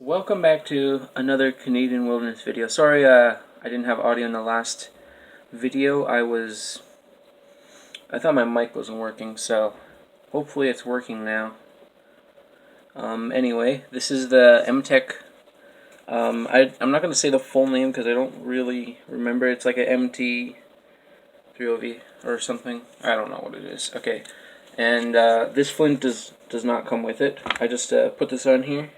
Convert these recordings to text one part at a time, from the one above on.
Welcome back to another Canadian wilderness video. Sorry I didn't have audio in the last video. I thought my mic wasn't working, so hopefully it's working now. Anyway, this is the Mtech. I'm not going to say the full name because I don't really remember. It's like a MT3OV or something. I don't know what it is. Okay, and this flint does not come with it. I just put this on here.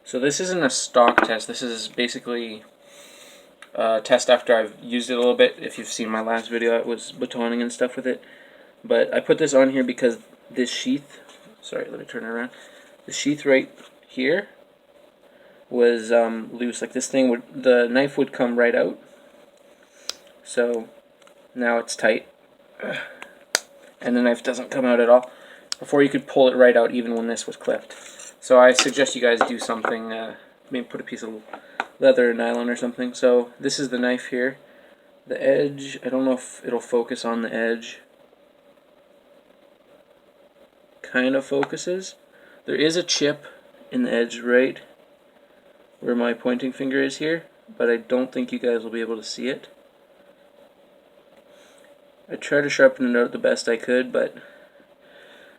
So this isn't a stock test. This is basically a test after I've used it a little bit. If you've seen my last video, it was batoning and stuff with it. But I put this on here because this sheath, sorry, let me turn it around. The sheath right here was loose. Like this thing would, the knife would come right out. So now it's tight. And the knife doesn't come out at all. Before you could pull it right out even when this was clipped. So I suggest you guys do something, maybe put a piece of leather or nylon or something. So this is the knife here. The edge, I don't know if it'll focus on the edge. Kind of focuses. There is a chip in the edge right where my pointing finger is here, but I don't think you guys will be able to see it. I tried to sharpen it out the best I could, but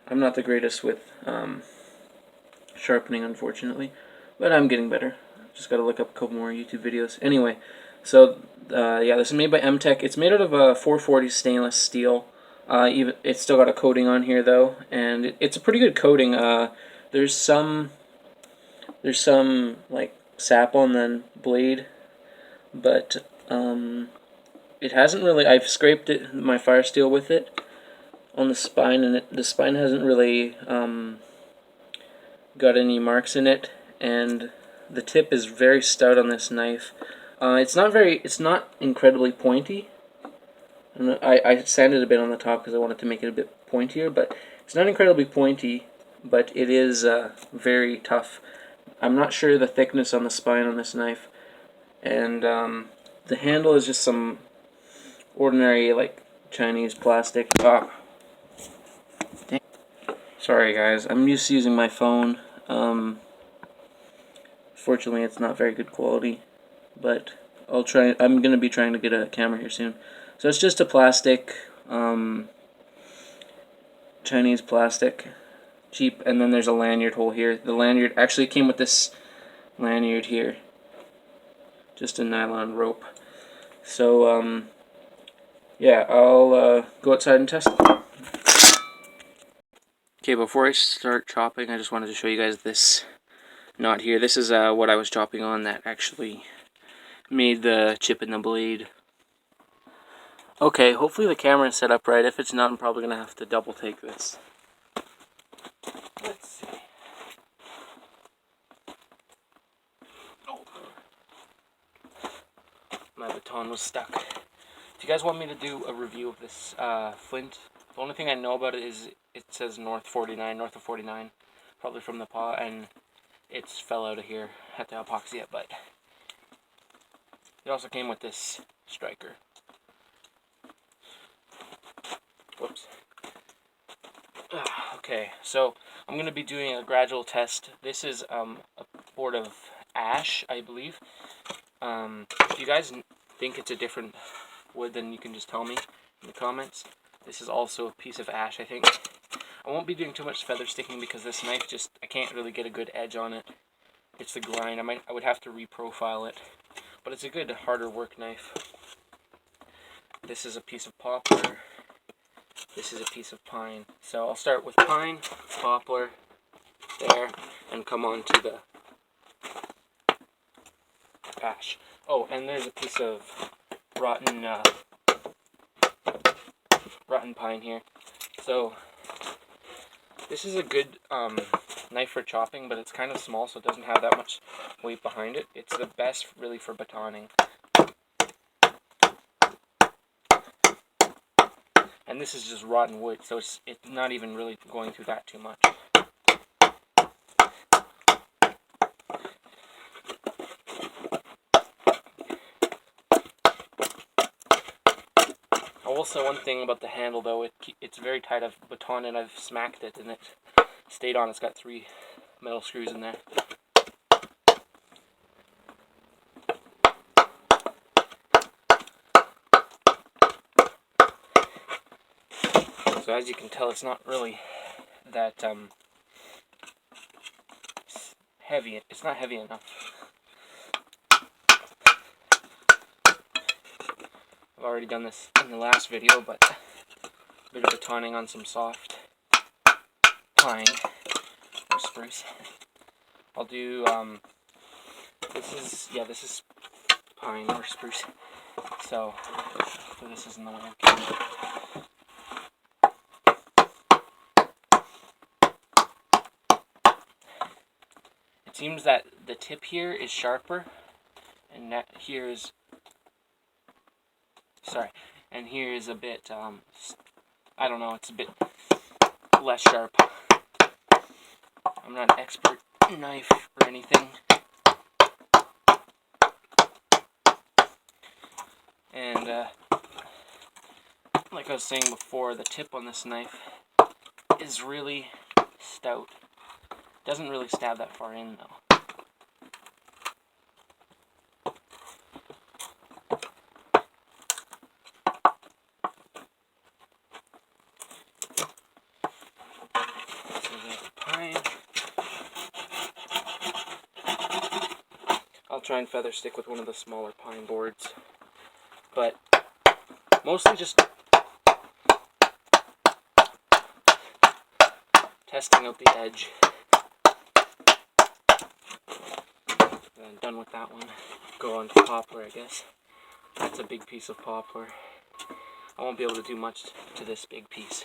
I'm not the greatest with sharpening, unfortunately, but I'm getting better. Just gotta look up a couple more YouTube videos. Anyway, so yeah, this is made by Mtech. It's made out of a 440 stainless steel. Even it's still got a coating on here though, and it's a pretty good coating. There's some like sap on the blade, but it hasn't really. I've scraped my fire steel with it on the spine, and the spine hasn't really got any marks in it, and the tip is very stout on this knife. It's not incredibly pointy. I sanded a bit on the top because I wanted to make it a bit pointier, but it's not incredibly pointy, but it is very tough. I'm not sure the thickness on the spine on this knife, and the handle is just some ordinary like Chinese plastic. Sorry guys, I'm used to using my phone. Fortunately, it's not very good quality, but I'll try. I'm gonna be trying to get a camera here soon. So it's just a plastic, Chinese plastic, cheap, and then there's a lanyard hole here. The lanyard actually came with this lanyard here, just a nylon rope. So yeah, I'll go outside and test it. Okay, before I start chopping, I just wanted to show you guys this knot here. This is what I was chopping on that actually made the chip in the blade. Okay, hopefully the camera is set up right. If it's not, I'm probably going to have to double take this. Let's see. Oh. My baton was stuck. If you guys want me to do a review of this flint, the only thing I know about it is it says north of 49, probably from the paw, and it's fell out of here at the epoxy, but it also came with this striker. Whoops. Okay, so I'm going to be doing a gradual test. This is a board of ash, I believe. If you guys think it's a different wood, then you can just tell me in the comments. This is also a piece of ash, I think. I won't be doing too much feather sticking because this knife I can't really get a good edge on it. It's the grind. I would have to reprofile it, but it's a good, harder work knife. This is a piece of poplar. This is a piece of pine. So I'll start with pine, poplar, there, and come on to the ash. Oh, and there's a piece of rotten pine here. So this is a good knife for chopping, but it's kind of small, so it doesn't have that much weight behind it. It's the best really for batoning. And this is just rotten wood, so it's not even really going through that too much. Also, one thing about the handle though, it's very tight. I've batoned and I've smacked it and it stayed on. It's got 3 metal screws in there. So as you can tell, it's not really that heavy. It's not heavy enough. I've already done this in the last video, but a bit of batoning on some soft pine or spruce. I'll do this is pine or spruce. So this isn't the way. It seems that the tip here is sharper, and that here is and here is a bit I don't know, it's a bit less sharp. I'm not an expert knife or anything. And like I was saying before, the tip on this knife is really stout. Doesn't really stab that far in though. So the pine. I'll try and feather stick with one of the smaller pine boards, but mostly just testing out the edge. And done with that one. Go on to poplar, I guess. That's a big piece of poplar. I won't be able to do much to this big piece.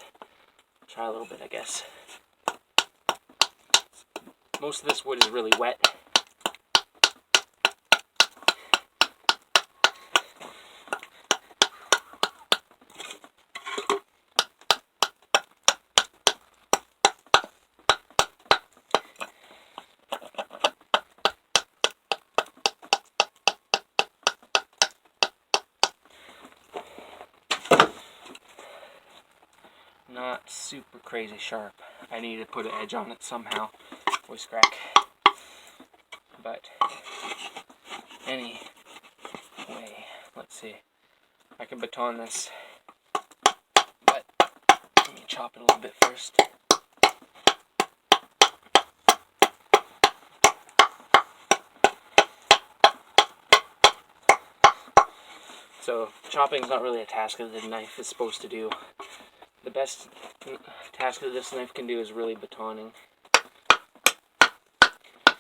Try a little bit, I guess. Most of this wood is really wet. Not super crazy sharp. I need to put an edge on it somehow. Voice crack. But anyway, let's see. I can baton this, but let me chop it a little bit first. So chopping is not really a task that the knife is supposed to do. The best task that this knife can do is really batoning,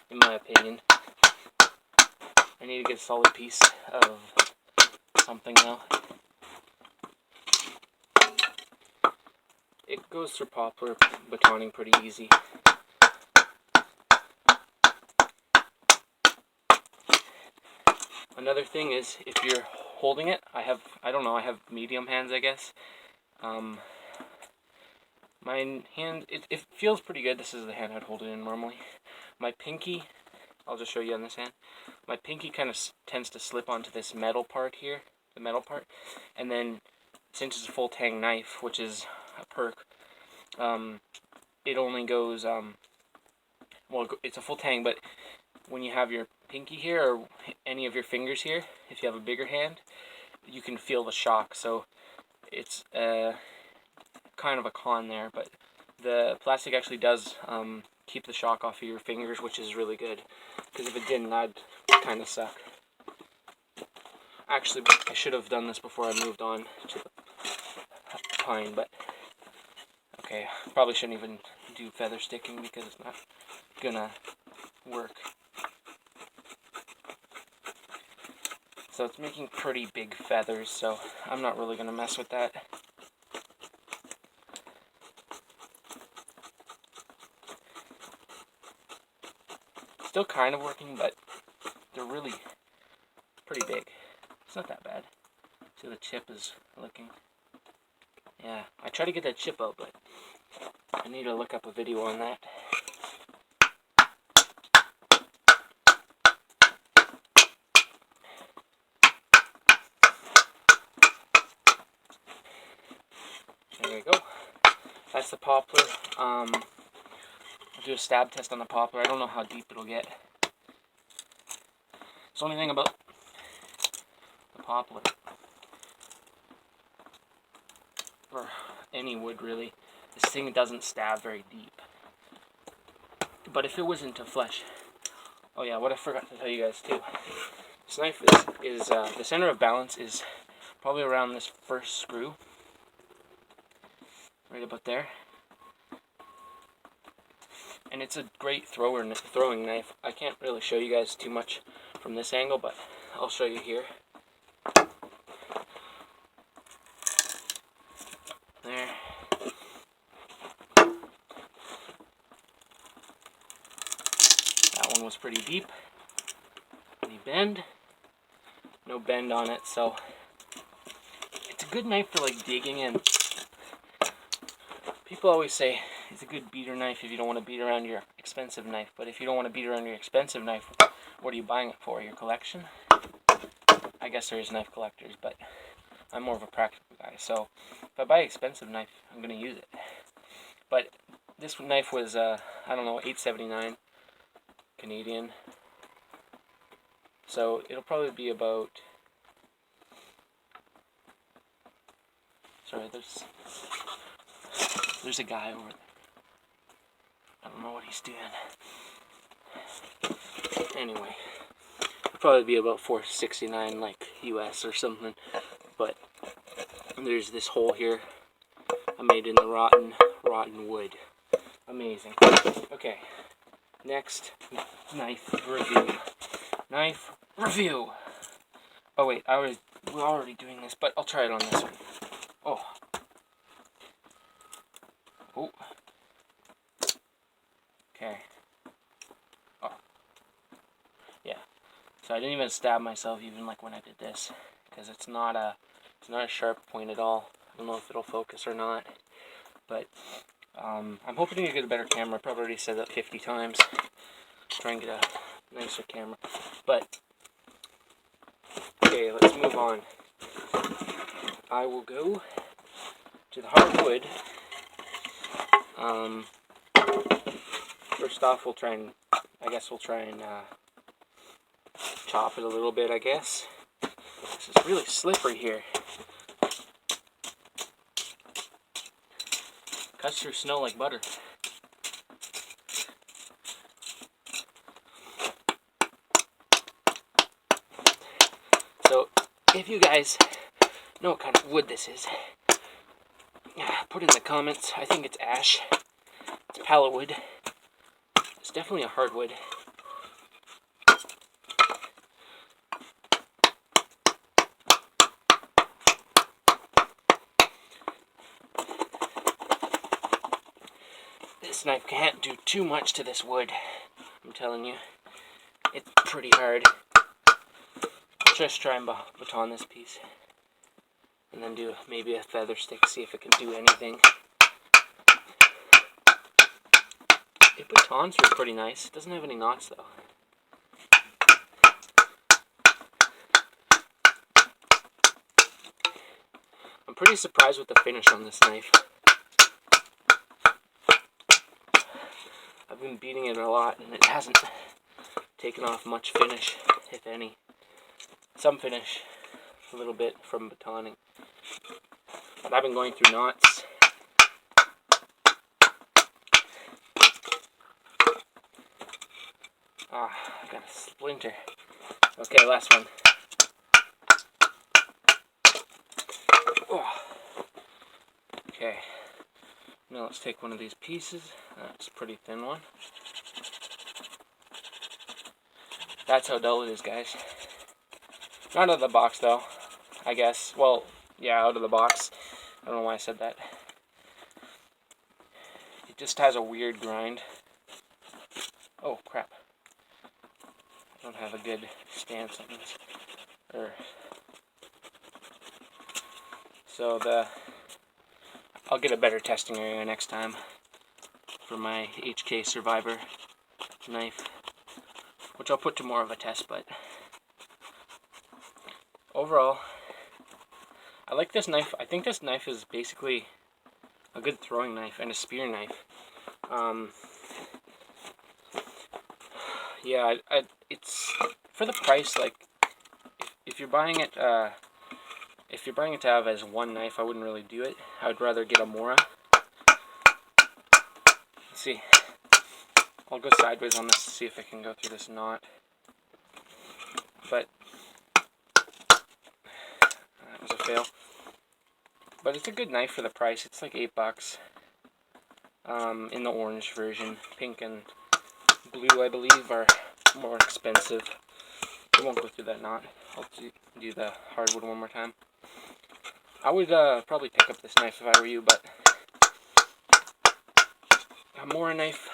in my opinion. I need to get a solid piece of something though. It goes through poplar batoning pretty easy. Another thing is, if you're holding it, I have medium hands, I guess. My hand, it feels pretty good. This is the hand I'd hold it in normally. My pinky, I'll just show you on this hand. My pinky kind of tends to slip onto this metal part here, the metal part. And then, since it's a full tang knife, which is a perk, it only goes, well, it's a full tang, but when you have your pinky here, or any of your fingers here, if you have a bigger hand, you can feel the shock. So it's kind of a con there, but the plastic actually does keep the shock off of your fingers, which is really good, because if it didn't, that'd kind of suck. Actually, I should have done this before I moved on to the pine, but okay, probably shouldn't even do feather sticking because it's not gonna work. So it's making pretty big feathers, so I'm not really gonna mess with that. Still kind of working, but they're really pretty big. It's not that bad. See, the chip is looking. Yeah, I try to get that chip out, but I need to look up a video on that. There we go. That's the poplar. I'll do a stab test on the poplar. I don't know how deep it'll get. It's the only thing about the poplar. or any wood really, this thing doesn't stab very deep. But if it was into flesh, oh yeah, what I forgot to tell you guys too, this knife is the center of balance is probably around this first screw, right about there. And it's a great throwing knife. I can't really show you guys too much from this angle, but I'll show you here. There. That one was pretty deep. Any bend? No bend on it, so it's a good knife for like digging in. People always say it's a good beater knife if you don't want to beat around your expensive knife, but if you don't want to beat around your expensive knife, what are you buying it for? Your collection? I guess there is knife collectors, but I'm more of a practical guy, so if I buy an expensive knife, I'm going to use it. But this knife was, I don't know, $8.79 Canadian. So it'll probably be about, sorry, there's a guy over there. I don't know what he's doing. Anyway, it'll probably be about $4.69 like US or something. But there's this hole here I made in the rotten wood. Amazing. Okay, next knife review. Knife review. Oh wait, we're already doing this, but I'll try it on this one. Oh. Oh. Okay. Oh. Yeah. So I didn't even stab myself even like when I did this, because it's not a sharp point at all. I don't know if it'll focus or not, but I'm hoping to get a better camera. I probably already said that 50 times. Try and get a nicer camera. But okay, let's move on. I will go to the hardwood. First off, we'll try and chop it a little bit, I guess. This is really slippery here. Cuts through snow like butter. So, if you guys know what kind of wood this is, put in the comments. I think it's ash. It's pallet wood. It's definitely a hardwood. This knife can't do too much to this wood. I'm telling you, it's pretty hard. I'll just try and baton this piece, and then do maybe a feather stick, see if it can do anything. It batons are pretty nice. It doesn't have any knots though. I'm pretty surprised with the finish on this knife. I've been beating it a lot and it hasn't taken off much finish, if any. Some finish, a little bit from batoning. But I've been going through knots. Ah, I got a splinter. Okay, last one. Oh. Okay, now let's take one of these pieces. That's a pretty thin one. That's how dull it is, guys. Not out of the box, though, I guess. Well, yeah, out of the box. I don't know why I said that. It just has a weird grind. Oh, crap. I don't have a good stance on this. So I'll get a better testing area next time for my HK Survivor knife, which I'll put to more of a test, but overall, I like this knife. I think this knife is basically a good throwing knife and a spear knife. Yeah, it's for the price. Like, if you're buying it, if you're buying it to have as one knife, I wouldn't really do it. I would rather get a Mora. Let's see. I'll go sideways on this to see if I can go through this knot. But that was a fail. But it's a good knife for the price. It's like $8 in the orange version. Pink and blue, I believe, are more expensive. I won't go through that knot. I'll do the hardwood one more time. I would probably pick up this knife if I were you, but a Mora knife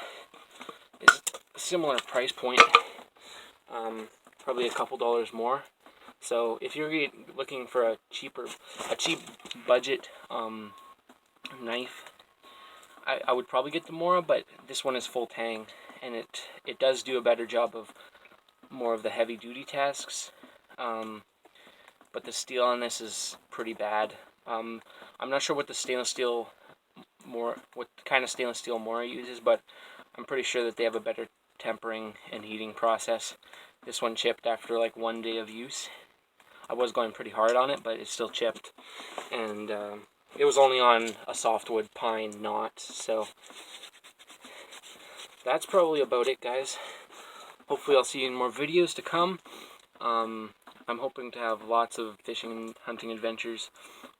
is a similar price point, probably a couple dollars more. So if you're looking for a cheap budget knife, I would probably get the Mora, but this one is full tang, and it does do a better job of more of the heavy duty tasks. But the steel on this is pretty bad. I'm not sure what the what kind of stainless steel Mora uses, but I'm pretty sure that they have a better tempering and heating process. This one chipped after like 1 day of use. I was going pretty hard on it, but it still chipped, and it was only on a softwood pine knot. So that's probably about it, guys. Hopefully I'll see you in more videos to come. I'm hoping to have lots of fishing and hunting adventures,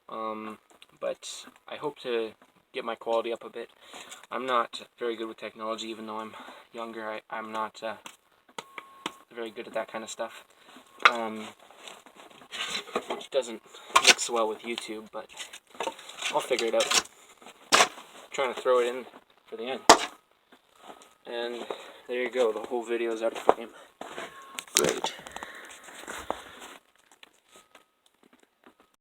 but I hope to get my quality up a bit. I'm not very good with technology, even though I'm younger. I'm not very good at that kind of stuff, which doesn't mix well with YouTube, but I'll figure it out. I'm trying to throw it in for the end. And there you go, the whole video is out of frame.